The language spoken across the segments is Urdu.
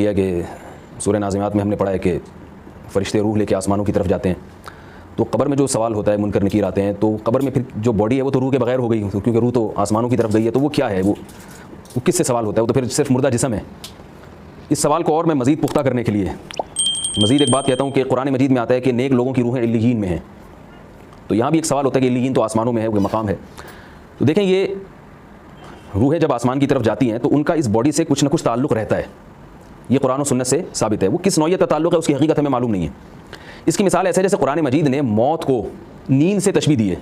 ہے کہ سورہ نازعات میں ہم نے پڑھا ہے کہ فرشتے روح لے کے آسمانوں کی طرف جاتے ہیں، تو قبر میں جو سوال ہوتا ہے، منکر نکیر آتے ہیں، تو قبر میں پھر جو باڈی ہے وہ تو روح کے بغیر ہو گئی، کیونکہ روح تو آسمانوں کی طرف گئی ہے، تو وہ کیا ہے، وہ کس سے سوال ہوتا ہے؟ وہ تو پھر صرف مردہ جسم ہے۔ اس سوال کو اور میں مزید پختہ کرنے کے لیے مزید ایک بات کہتا ہوں کہ قرآن مجید میں آتا ہے کہ نیک لوگوں کی روحیں علیین میں ہیں، تو یہاں بھی ایک سوال ہوتا ہے کہ علیین تو آسمانوں میں ہے، وہ مقام ہے۔ تو دیکھیں، یہ روحیں جب آسمان کی طرف جاتی ہیں تو ان کا اس باڈی سے کچھ نہ کچھ تعلق رہتا ہے، یہ قرآن و سنت سے ثابت ہے۔ وہ کس نوعیت کا تعلق ہے اس کی حقیقت ہمیں معلوم نہیں ہے۔ اس کی مثال ایسے جیسے قرآن مجید نے موت کو نیند سے تشبیہ دی ہے۔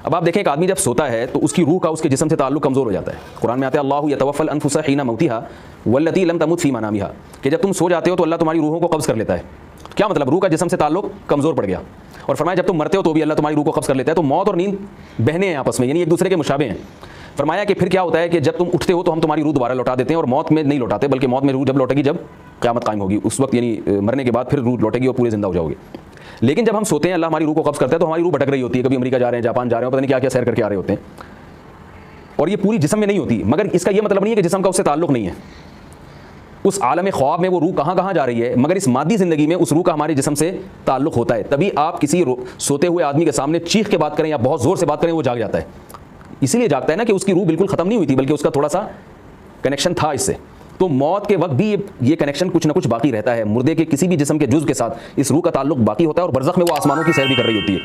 اب آپ دیکھیں، ایک آدمی جب سوتا ہے تو اس کی روح کا اس کے جسم سے تعلق کمزور ہو جاتا ہے۔ قرآن میں آتا ہے اللہ یتوفی الانفس حین موتها واللتی لم تمت فی منامها، کہ جب تم سو جاتے ہو تو اللہ تمہاری روحوں کو قبض کر لیتا ہے۔ کیا مطلب؟ روح کا جسم سے تعلق کمزور پڑ گیا، اور فرمایا جب تم مرتے ہو تو بھی اللہ تمہاری روح کو قبض کر لیتا ہے۔ تو موت اور نیند بہنیں ہیں آپس میں، یعنی ایک دوسرے کے مشابہ ہیں۔ فرمایا کہ پھر کیا ہوتا ہے کہ جب تم اٹھتے ہو تو ہم تمہاری روح دوبارہ لوٹا دیتے ہیں، اور موت میں نہیں لوٹاتے، بلکہ موت میں روح جب لوٹے گی جب قیامت قائم ہوگی، اس وقت یعنی مرنے کے بعد پھر روح لوٹے گی اور پورے زندہ ہو جاؤ گے۔ لیکن جب ہم سوتے ہیں، اللہ ہماری روح کو قبض کرتا ہے تو ہماری روح بھٹک رہی ہوتی ہے، کبھی امریکہ جا رہے ہیں، جاپان جا رہے ہیں، پتہ نہیں کیا کیا سیر کر کے آ رہے ہوتے ہیں، اور یہ پوری جسم میں نہیں ہوتی۔ مگر اس کا یہ مطلب نہیں ہے کہ جسم کا اس سے تعلق نہیں ہے۔ اس عالم خواب میں وہ روح کہاں کہاں جا رہی ہے، مگر اس مادی زندگی میں اس روح کا ہمارے جسم سے تعلق ہوتا ہے۔ تبھی آپ کسی سوتے ہوئے آدمی کے سامنے چیخ کے بات کریں یا بہت زور سے بات کریں، وہ جاگ جاتا ہے۔ اسی لیے جاگتا ہے نا کہ اس کی روح بالکل ختم نہیں ہوئی تھی، بلکہ اس کا تھوڑا سا کنیکشن تھا اس سے۔ تو موت کے وقت بھی یہ کنیکشن کچھ نہ کچھ باقی رہتا ہے، مردے کے کسی بھی جسم کے جزو کے ساتھ اس روح کا تعلق باقی ہوتا ہے، اور برزخ میں وہ آسمانوں کی سیر بھی کر رہی ہوتی ہے۔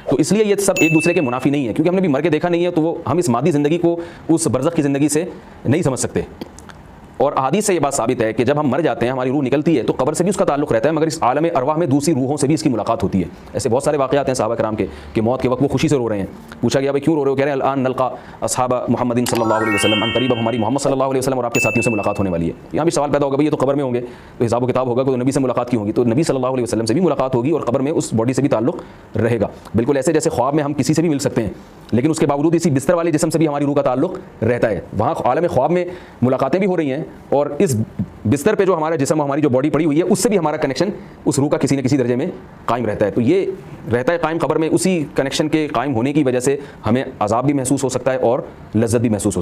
تو اس لیے یہ سب ایک دوسرے کے منافی نہیں ہے، کیونکہ ہم نے بھی مر کے دیکھا نہیں ہے، تو وہ ہم اس مادی زندگی کو اس برزخ کی زندگی سے نہیں سمجھ سکتے۔ اور احادیث سے یہ بات ثابت ہے کہ جب ہم مر جاتے ہیں، ہماری روح نکلتی ہے تو قبر سے بھی اس کا تعلق رہتا ہے، مگر اس عالم ارواح میں دوسری روحوں سے بھی اس کی ملاقات ہوتی ہے۔ ایسے بہت سارے واقعات ہیں صحابہ کرام کے کہ موت کے وقت وہ خوشی سے رو رہے ہیں۔ پوچھا گیا بھائی کیوں رو رہے ہو؟ کہہ رہے ہیں الان نلقا اصحاب محمد صلی اللہ علیہ وسلم، ان قریب ہماری محمد صلی اللہ علیہ وسلم اور آپ کے ساتھیوں سے ملاقات ہونے والی ہے۔ یہاں بھی سوال پیدا ہوگا بھائی یہ تو قبر میں ہوں گے، تو حساب و کتاب ہوگا کہ نبی سے ملاقات کی ہوگی، تو نبی صلی اللہ علیہ وسلم سے بھی ملاقات ہوگی، اور قبر میں اس باڈی سے بھی تعلق رہے گا۔ بالکل ایسے جیسے خواب میں ہم کسی سے بھی مل سکتے ہیں، لیکن اس کے باوجود اسی بستر والے جسم سے بھی ہماری روح کا تعلق رہتا ہے۔ وہاں عالم خواب میں ملاقاتیں بھی ہو رہی ہیں، اور اس بستر پہ جو ہمارا جسم، ہماری جو باڈی پڑی ہوئی ہے، اس سے بھی ہمارا کنیکشن اس روح کا کسی نہ کسی درجے میں قائم رہتا ہے۔ تو یہ رہتا ہے قائم قبر میں، اسی کنیکشن کے قائم ہونے کی وجہ سے ہمیں عذاب بھی محسوس ہو سکتا ہے اور لذت بھی محسوس ہو سکتا ہے۔